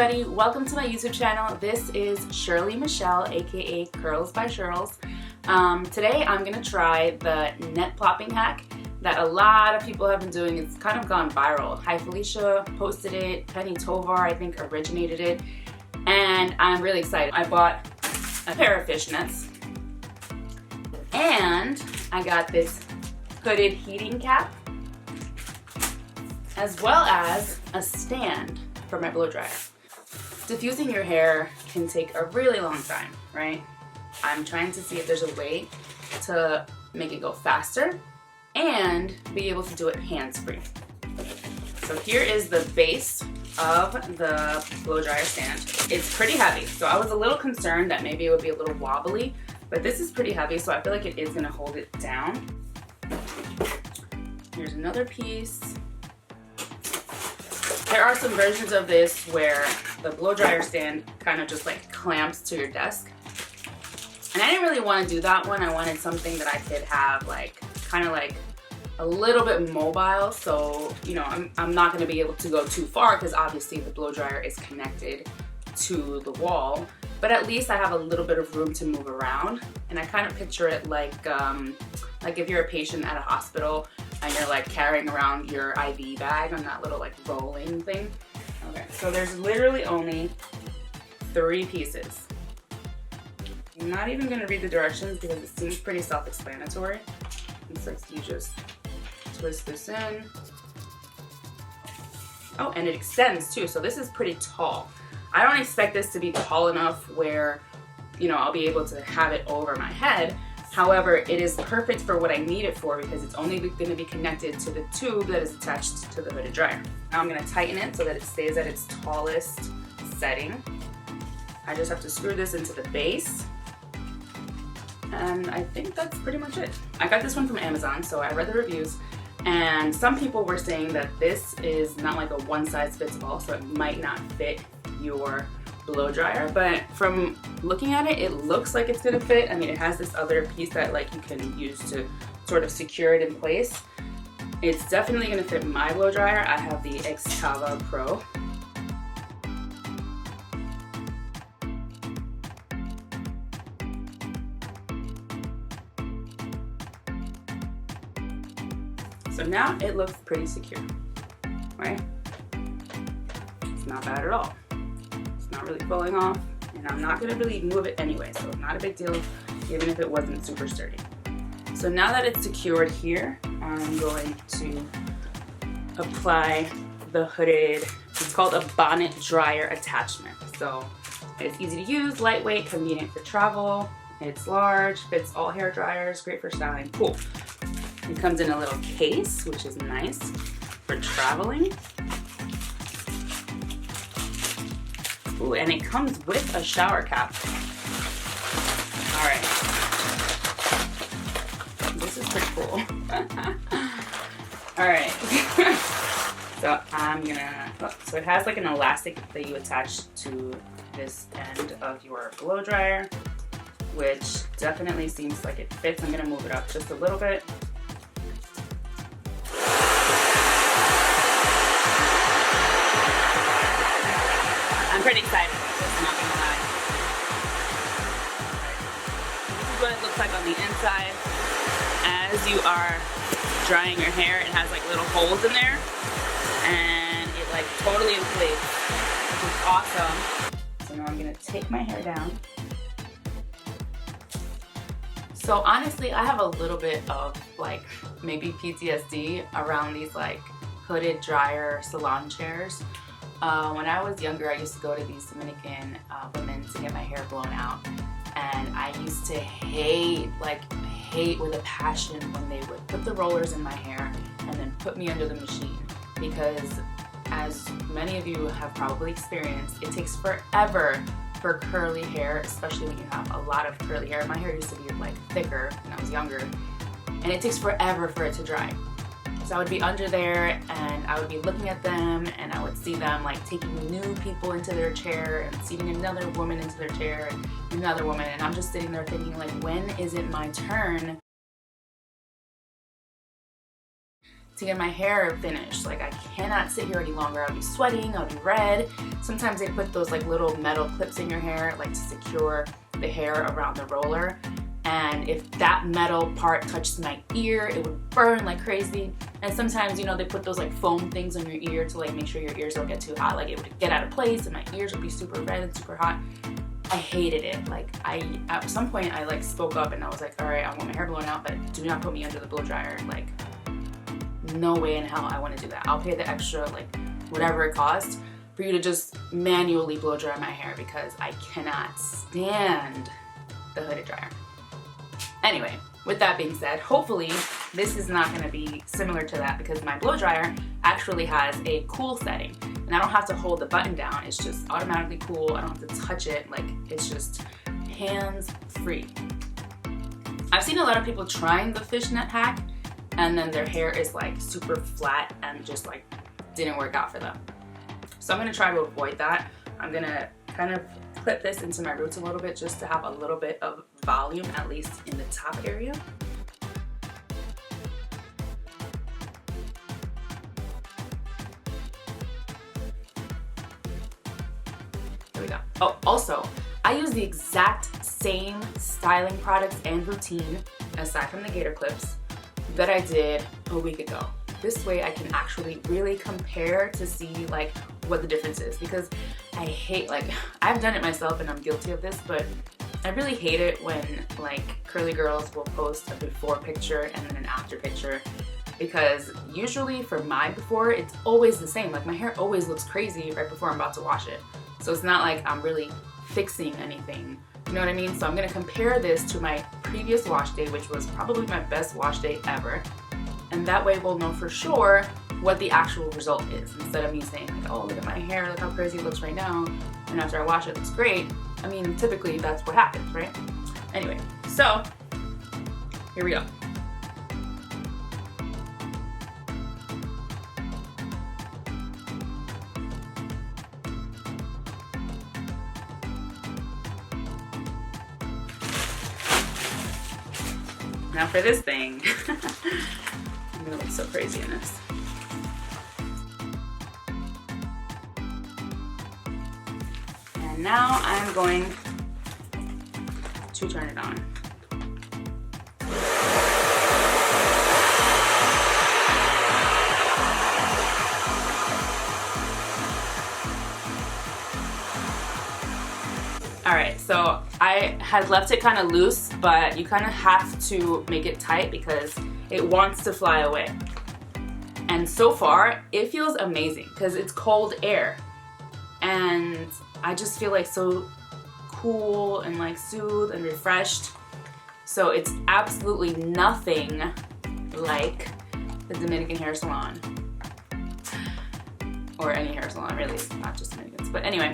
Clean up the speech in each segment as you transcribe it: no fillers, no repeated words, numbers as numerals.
everybody, welcome to my YouTube channel. This is Shirley Michelle, aka Curls by Shirls. Today I'm going to try the net plopping hack that a lot of people have been doing. It's kind of gone viral. Hi Felicia posted it, Penny Tovar I think originated it, and I'm really excited. I bought a pair of fishnets and I got this hooded heating cap as well as a stand for my blow dryer. Diffusing your hair can take a really long time, right? I'm trying to see if there's a way to make it go faster and be able to do it hands-free. So here is the base of the blow dryer stand. It's pretty heavy, so I was a little concerned that maybe it would be a little wobbly, but this is pretty heavy, so I feel like it is gonna hold it down. Here's another piece. There are some versions of this where the blow dryer stand kind of just like clamps to your desk. And I didn't really want to do that one. I wanted something that I could have like kind of like a little bit mobile. So, you know, I'm not going to be able to go too far because obviously the blow dryer is connected to the wall. But at least I have a little bit of room to move around. And I kind of picture it like if you're a patient at a hospital and you're like carrying around your IV bag on that little like rolling thing. Okay, so there's literally only 3 pieces. I'm not even gonna read the directions because it seems pretty self-explanatory. It's like you just twist this in. Oh, and it extends too, so this is pretty tall. I don't expect this to be tall enough where, you know, I'll be able to have it over my head. However, it is perfect for what I need it for because it's only going to be connected to the tube that is attached to the hooded dryer. Now I'm going to tighten it so that it stays at its tallest setting. I just have to screw this into the base. And I think that's pretty much it. I got this one from Amazon, so I read the reviews. And some people were saying that this is not like a one-size-fits-all, so it might not fit your blow dryer, but from looking at it, it looks like it's gonna fit. I mean, it has this other piece that like you can use to sort of secure it in place. It's definitely gonna fit my blow dryer. I have the Xtava Pro. So now it looks pretty secure, right? It's not bad at all. Not really falling off, and I'm not gonna really move it anyway, so not a big deal even if it wasn't super sturdy. So now that it's secured here, I'm going to apply the hooded, it's called a bonnet dryer attachment. So it's easy to use, lightweight, convenient for travel, it's large, fits all hair dryers, great for styling, cool. It comes in a little case, which is nice for traveling. Ooh, and it comes with a shower cap. All right. This is pretty cool. All right. So I'm gonna, so it has like an elastic that you attach to this end of your blow dryer, which definitely seems like it fits. I'm gonna move it up just a little bit. I'm pretty excited about this, I'm not gonna lie. This is what it looks like on the inside. As you are drying your hair, it has like little holes in there, and it like totally inflates, which is awesome. So now I'm gonna take my hair down. So honestly, I have a little bit of like maybe PTSD around these like hooded dryer salon chairs. When I was younger, I used to go to these Dominican women to get my hair blown out, and I used to hate with a passion when they would put the rollers in my hair and then put me under the machine, because as many of you have probably experienced, it takes forever for curly hair, especially when you have a lot of curly hair. My hair used to be like thicker when I was younger, and it takes forever for it to dry. So I would be under there and I would be looking at them, and I would see them like taking new people into their chair and seating another woman into their chair and another woman, and I'm just sitting there thinking like, when is it my turn to get my hair finished. Like I cannot sit here any longer. I'll be sweating, I'll be red. Sometimes they put those like little metal clips in your hair like to secure the hair around the roller. And if that metal part touches my ear, it would burn like crazy. And sometimes, you know, they put those like foam things on your ear to like make sure your ears don't get too hot. Like it would get out of place and my ears would be super red and super hot. I hated it. Like at some point I like spoke up and I was like, all right, I want my hair blown out, but do not put me under the blow dryer. Like no way in hell I want to do that. I'll pay the extra, like whatever it costs for you to just manually blow dry my hair because I cannot stand the hooded dryer. Anyway, with that being said, hopefully this is not going to be similar to that because my blow dryer actually has a cool setting and I don't have to hold the button down. It's just automatically cool. I don't have to touch it. Like it's just hands free. I've seen a lot of people trying the fishnet hack and then their hair is like super flat and just like didn't work out for them. So I'm going to try to avoid that. I'm going to kind of clip this into my roots a little bit just to have a little bit of volume, at least in the top area. There we go. Oh, also, I use the exact same styling products and routine, aside from the gator clips, that I did a week ago. This way I can actually really compare to see like what the difference is, because I hate, like I've done it myself and I'm guilty of this, but I really hate it when like curly girls will post a before picture and then an after picture, because usually for my before it's always the same. Like my hair always looks crazy right before I'm about to wash it, so it's not like I'm really fixing anything, you know what I mean? So I'm gonna compare this to my previous wash day, which was probably my best wash day ever. And that way we'll know for sure what the actual result is, instead of me saying like, oh, look at my hair, look how crazy it looks right now, and after I wash it, it looks great. I mean, typically that's what happens, right? Anyway, so here we go. Now for this thing. I'm gonna look so crazy in this. And now I'm going to turn it on. Alright, so I had left it kind of loose, but you kind of have to make it tight because it wants to fly away. And so far, it feels amazing because it's cold air. And I just feel like so cool and like soothed and refreshed. So it's absolutely nothing like the Dominican hair salon. Or any hair salon, really. It's not just Dominicans. But anyway.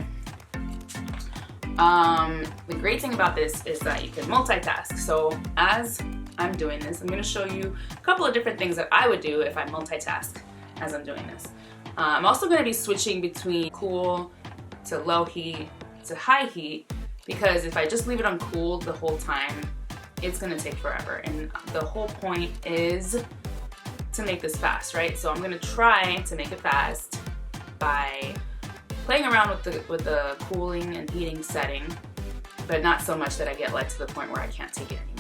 The great thing about this is that you can multitask. So as I'm doing this, I'm going to show you a couple of different things that I would do if I multitask as I'm doing this. I'm also going to be switching between cool to low heat to high heat, because if I just leave it on cool the whole time, it's going to take forever. And the whole point is to make this fast, right? So I'm going to try to make it fast by playing around with the cooling and heating setting, but not so much that I get like to the point where I can't take it anymore.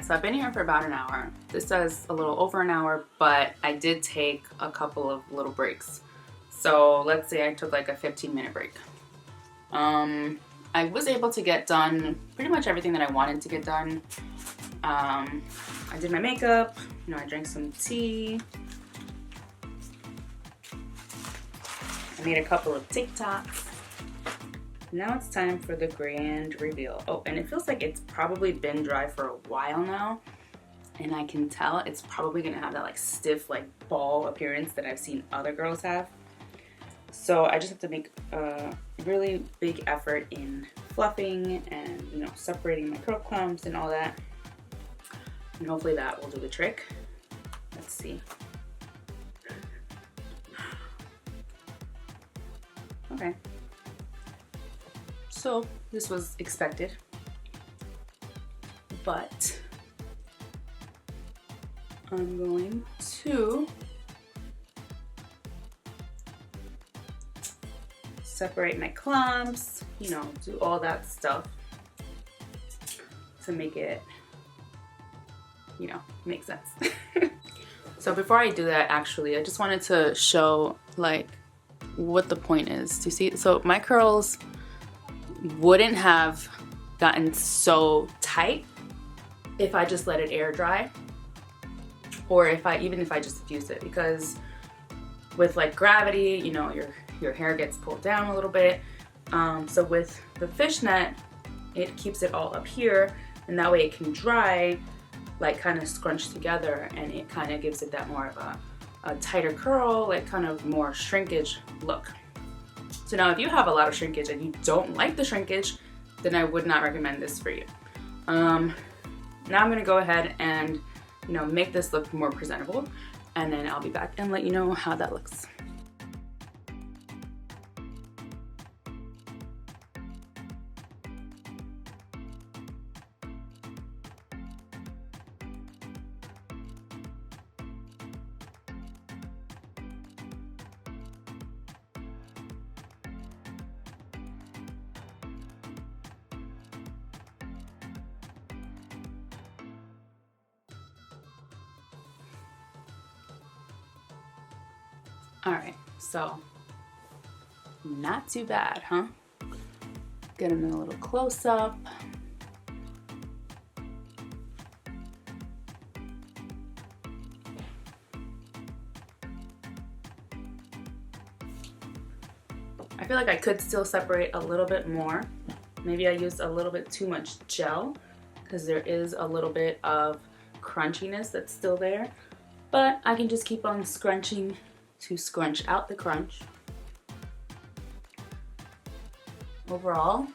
Alright, so I've been here for about an hour. This says a little over an hour, but I did take a couple of little breaks. So let's say I took like a 15-minute break. I was able to get done pretty much everything that I wanted to get done. I did my makeup, you know, I drank some tea. I made a couple of TikToks. Now it's time for the grand reveal. Oh, and it feels like it's probably been dry for a while now. And I can tell it's probably gonna have that like stiff, like ball appearance that I've seen other girls have. So I just have to make a really big effort in fluffing and, you know, separating my curl clumps and all that. And hopefully that will do the trick. Let's see. Okay. So this was expected, but I'm going to separate my clumps, you know, do all that stuff to make it, you know, make sense. So before I do that, actually, I just wanted to show like what the point is. Do you see? So my curls wouldn't have gotten so tight if I just let it air dry, or even if I just diffused it, because with like gravity, you know, your hair gets pulled down a little bit. So with the fishnet, it keeps it all up here, and that way it can dry, like kind of scrunched together, and it kind of gives it that more of a tighter curl, like kind of more shrinkage look. So now if you have a lot of shrinkage and you don't like the shrinkage, then I would not recommend this for you. Now I'm gonna go ahead and, you know, make this look more presentable, and then I'll be back and let you know how that looks. All right, so not too bad, huh? Get them in a little close up. I feel like I could still separate a little bit more. Maybe I used a little bit too much gel because there is a little bit of crunchiness that's still there, but I can just keep on scrunching to scrunch out the crunch. Overall,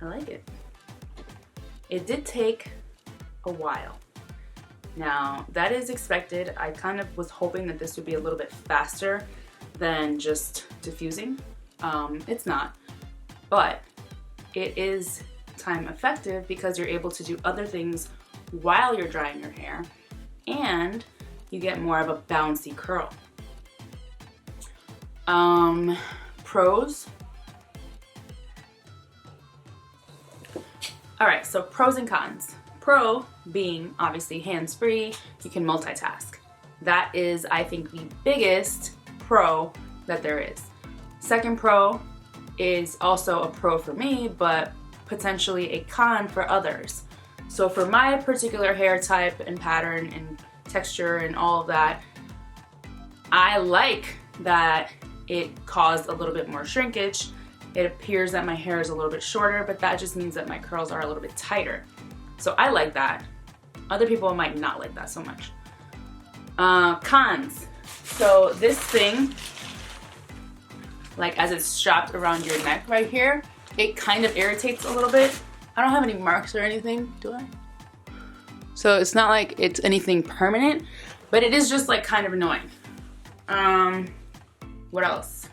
I like it. It did take a while. Now, that is expected. I kind of was hoping that this would be a little bit faster than just diffusing. It's not, but it is time effective because you're able to do other things while you're drying your hair, and you get more of a bouncy curl. Pros. All right, so pros and cons. Pro being obviously hands-free, you can multitask. That is, I think, the biggest pro that there is. Second pro is also a pro for me, but potentially a con for others. So for my particular hair type and pattern and texture and all of that, I like that it caused a little bit more shrinkage. It appears that my hair is a little bit shorter, but that just means that my curls are a little bit tighter. So I like that. Other people might not like that so much. Cons. So this thing, like as it's strapped around your neck right here, it kind of irritates a little bit. I don't have any marks or anything, do I? So it's not like it's anything permanent, but it is just like kind of annoying. What else?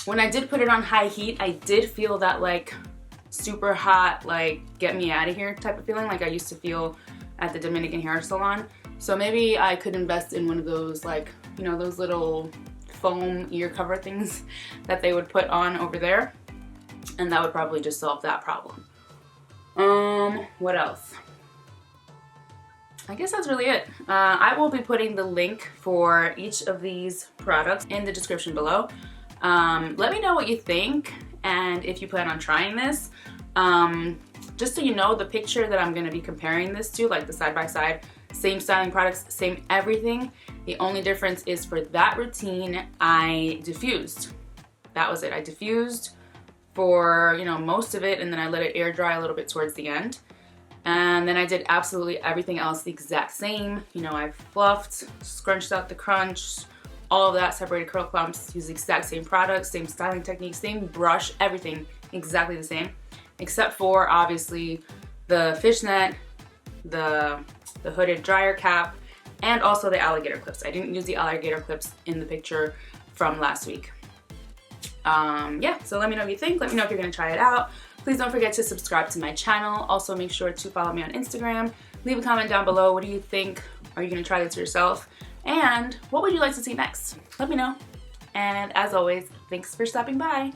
When I did put it on high heat, I did feel that like super hot, like get me out of here type of feeling like I used to feel at the Dominican hair salon. So maybe I could invest in one of those, like, you know, those little foam ear cover things that they would put on over there, and that would probably just solve that problem. What else? I guess that's really it. I will be putting the link for each of these products in the description below. Let me know what you think and if you plan on trying this. Just so you know, the picture that I'm going to be comparing this to, like the side by side, same styling products, same everything. The only difference is for that routine, I diffused. That was it. I diffused for, you know, most of it, and then I let it air dry a little bit towards the end. And then I did absolutely everything else the exact same. You know, I fluffed, scrunched out the crunch, all of that, separated curl clumps, used the exact same products, same styling technique, same brush, everything exactly the same, except for obviously the fishnet, the hooded dryer cap, and also the alligator clips. I didn't use the alligator clips in the picture from last week. Yeah, so let me know what you think. Let me know if you're gonna try it out. Please don't forget to subscribe to my channel. Also make sure to follow me on Instagram. Leave a comment down below. What do you think? Are you gonna try this yourself? And what would you like to see next? Let me know. And as always, thanks for stopping by.